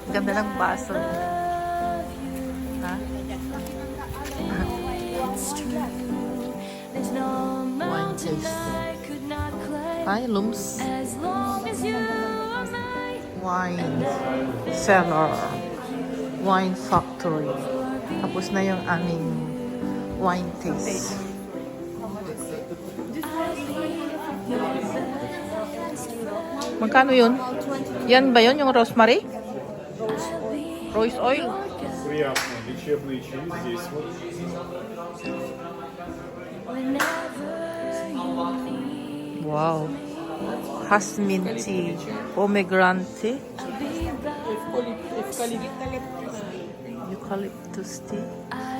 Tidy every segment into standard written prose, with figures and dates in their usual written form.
Ganda ng baso. Ha? Wine taste. Hi, Lums. Wine cellar. Wine factory. Tapos na yung aming wine taste. Magkano yun? Yan ba yun, yung rosemary? Rose oil? Лечебные чаи здесь вот. Wow. Jasmine tea. Pomegranate. Eucalyptus tea.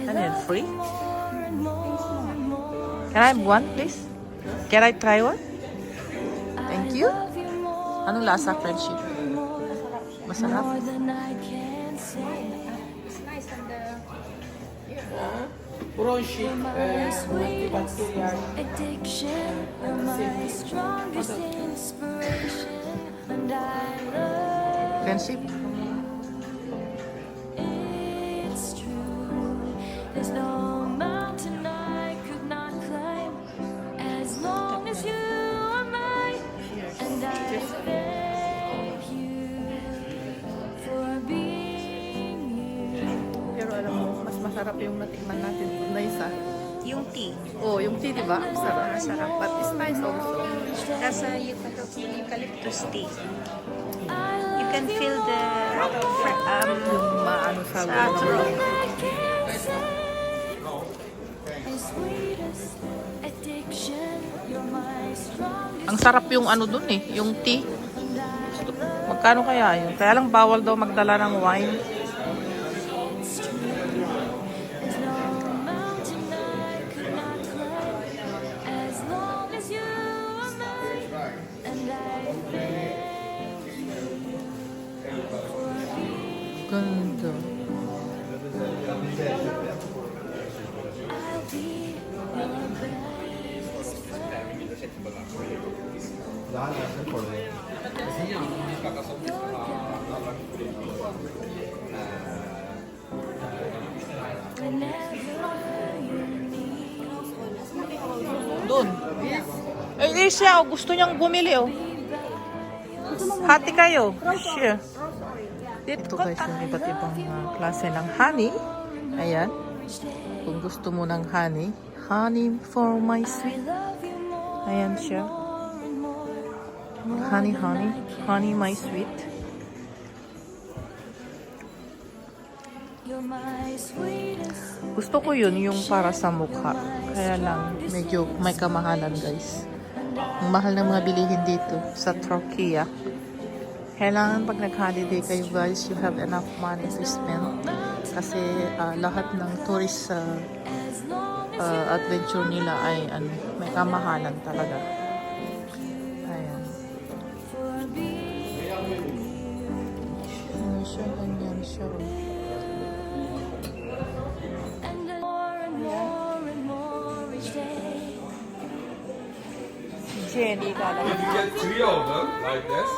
And then free? Can I have one, please? Can I try one? Thank you. Anong lasa, friendship? Masarap. Bronchi, antibacterial. Friendship? Pero alam mo, mas masarap yung natikman natin na isa. Yung tea. Oh, yung tea, di ba? Masarap. Masarap. But it's nice also. Kasi eucalyptus tea. You can feel the Yung maano sa sa throat. Ang sarap yung ano dun eh, yung tea. Magkano kaya yun? Kaya lang bawal daw magdala ng wine. Ganda. Doon. Eh, siya, oh, gusto niyang bumili, oh. Hati kayo. Share. Dito guys, yung iba't ibang klase ng honey. Ayan. Kung gusto mo ng honey, honey for my sweet. Ayan siya. Honey, honey. Honey, my sweet. Gusto ko yun, yung para sa mukha. Kaya lang, medyo may kamahalan guys. Ang mahal ng mga bilihin dito sa Turkey. Kailangan pag nag-holiday kayo guys, you have enough money to spend. Kasi lahat ng tourist adventure nila ay may kamahalan talaga. Ayan. Ano siya, ganyan siya. Jenny, If you get three of them like this,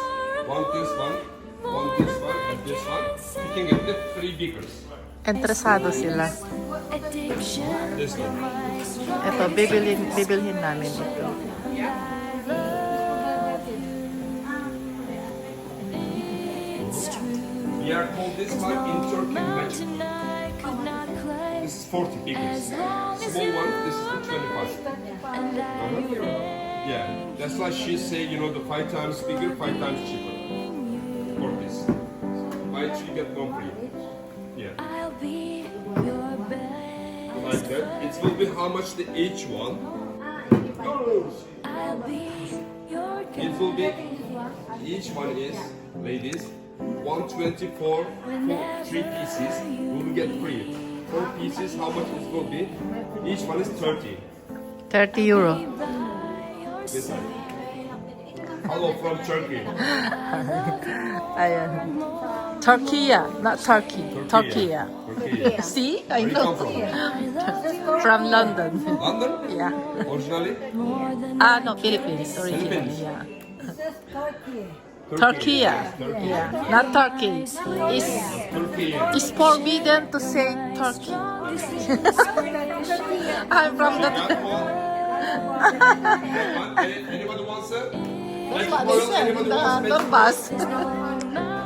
one this one, one this one, and this one, you can get the three beakers. interesado sila. This one. Ito, bibilhin namin ito. We are called this one in Turkey magic. This is 40 beakers. Small one, this is the 25. Yeah, that's why she say, you know, the 5 times bigger, 5 times cheaper. For this. Buy 3, get 1 free. Yeah. Like that. It will be how much the each one. It will be, each one is, ladies, 124 for 3 pieces. We will get free. 4 pieces, how much it will be? Each one is 30. 30 euro. This one. Hello from Turkey. Ayan. Turkey, not Turkey. Turkey. Turkey. See? I Where you know. come from? From London. London? Yeah. Originally? No, Philippines. Originally, Philippines. yeah. Turkey, yeah. Not Turkey. It's forbidden to say Turkey. I'm from the... Anybody wants it? Anybody wants it? Donbass.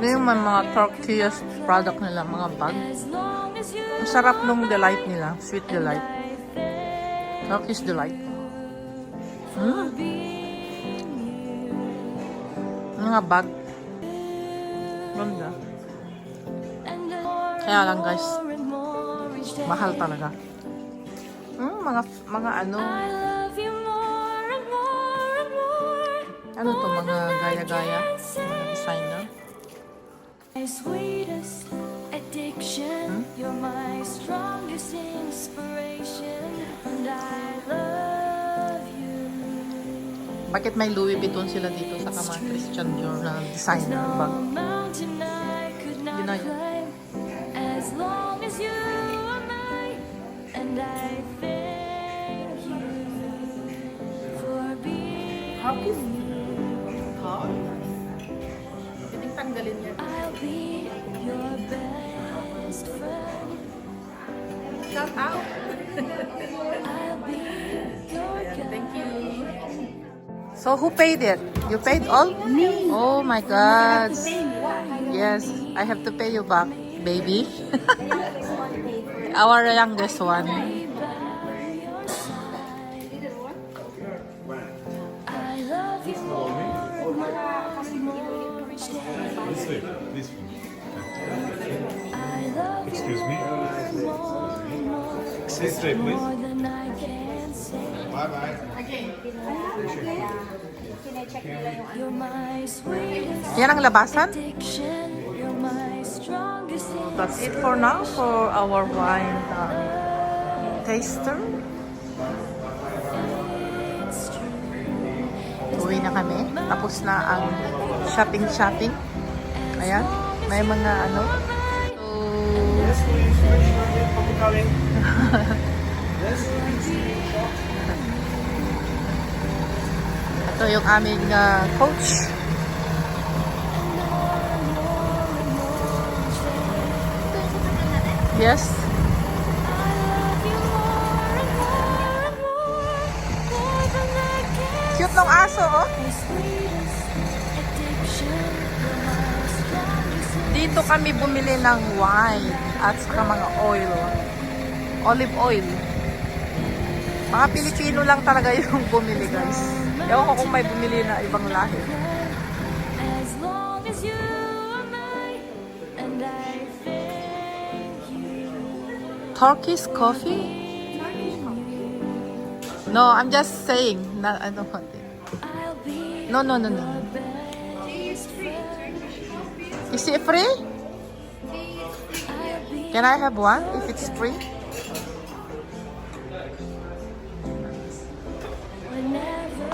Yung mga Turkish product nila, mga bag. Ang sarap nung delight nila. Sweet delight. Turkish delight. Mga bag. Ganda. Kaya lang guys, mahal talaga. Mga ano. Ano to, mga gaya-gaya. Mga designer. My sweetest addiction, you're my strongest inspiration, and I love you. Bakit may Louis Vuitton sila dito sa mga Christian Dior na designer bag? Mountain I could not Yun na yun. climb, as long as you are mine, and I thank you for being. I'll be your best friend. Shout out! I'll be your Thank you. So who paid it? You paid all? Me. Oh my God. Yes, I have to pay you back, baby. Our youngest one. I love you more, more each day. This way, this way. I love you Excuse me. more This way, please. than I can say. Bye-bye. You're my sweetest Yan ang labasan? addiction. You're my strongest That's it for now for our wine taster. Uwi na kami. Tapos na ang shopping. Ayan. May mga ano. Ito yung aming coach. Yes. Cute ng aso, oh. Dito kami bumili ng wine at saka mga oil. Olive oil. Mga Pilipino lang talaga yung bumili, guys. Ewan ko kung may bumili na ibang lahi. As long as you are mine, and I thank you. Turkish coffee? No, I'm just saying. Na, ano, I'll be no. best friend. Is it free? I'll be Can I have one if it's free? whenever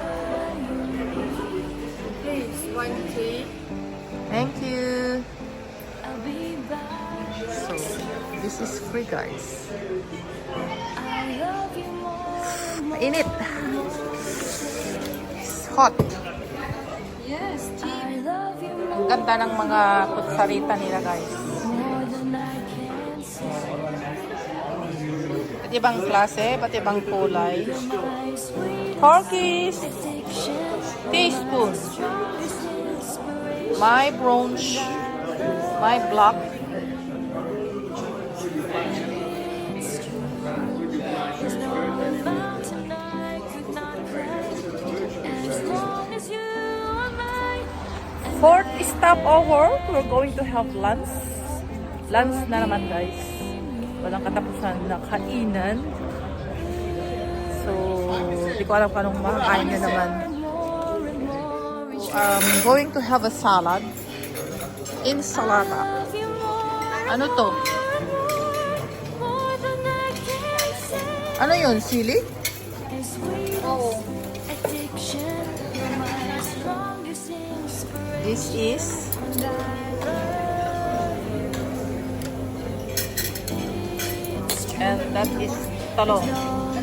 Thank you. I'll be by. So, this is free, guys. I love you more. Init. It's hot. I love you Ang ganda ng mga kutsarita nila, guys. more than I can say. Ba't ibang klase, ba't ibang kulay. My sweet Turkish addiction, teaspoon. strongest inspiration. My brunch. My black. There's no mountain I could not climb, as long as you are mine. Fourth stopover, we're going to have lunch. Lunch na naman, guys. Walang katapusan na kainan. So, di ko alam kung anong makakain na naman. Going to have a salad. Ensalada. Ano to? More than I can say. Ano yun? Sili? Oh. Addiction, you're my strongest inspiration. This is And I love you. and that is talong. No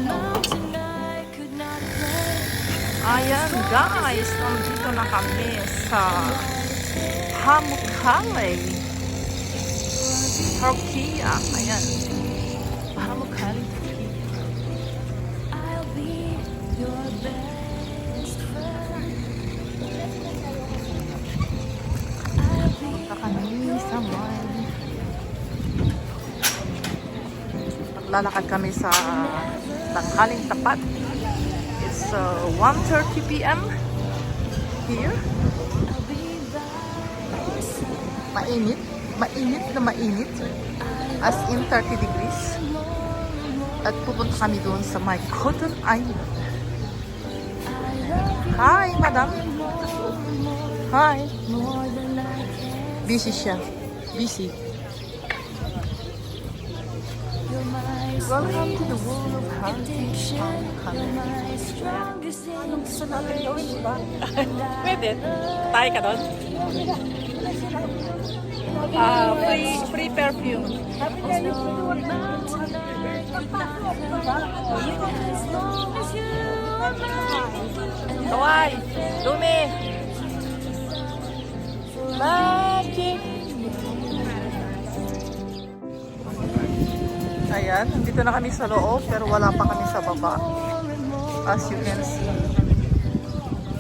mountain I could not climb. Ayan guys, nandito na kami sa Pamukkale, Turkey. Ayan. Pamukkale, Turkey. I'll be your best friend. I'll be Punta kami sa mall. Maglalakad kami sa tanghaling tapat. It's 1:30 p.m. here. Mainit. Mainit na mainit. As in 30 degrees. At pupunta kami doon sa my Cotton Island. Hi, madam. Hi. Busy siya. Busy. Welcome to the world of addiction. You're my strongest inspiration. Pwede. Tayo ka doon? Free perfume. As long as you are mine. Kawai! Dumi! Magic! Ayan, nandito na kami sa loob pero wala pa kami sa baba. As you can see,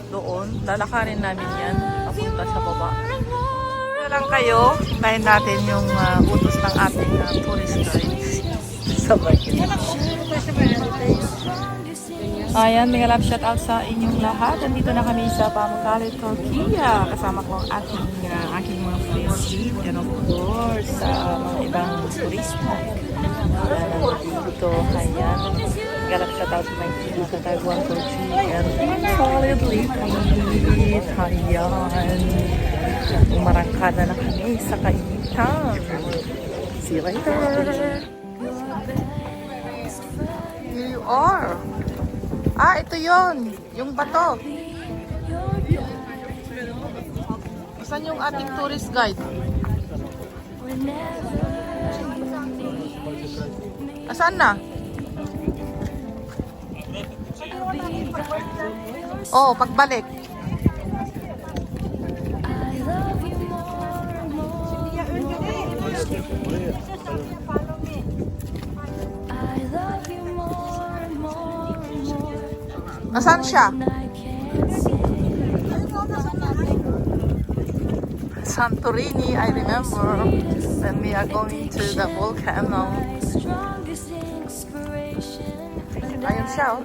doon, lalakarin namin yan papunta sa baba. Ito lang kayo, hintayin natin yung utos ng ating tourist guide. Sabay. Ayan, mga love shout out sa inyong lahat. Nandito na kami sa Pamukkale, Turkey. Kasama ko ang aking mga friends and of course mga ibang turista. Dito, ayan. Mga love shout out sa mga team sa Taiwan, Turkey and solidly complete. Ayan. Umarangkada na kami sa kainitan. See you later. Here you are. Ito yon, yung bato. Saan yung ating tourist guide? Saan na? Oh, pagbalik. Nasaan siya? Santorini, I remember when we are going to the volcano. Ayun siya, oh.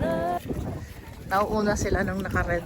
Nauuna sila nung naka-red.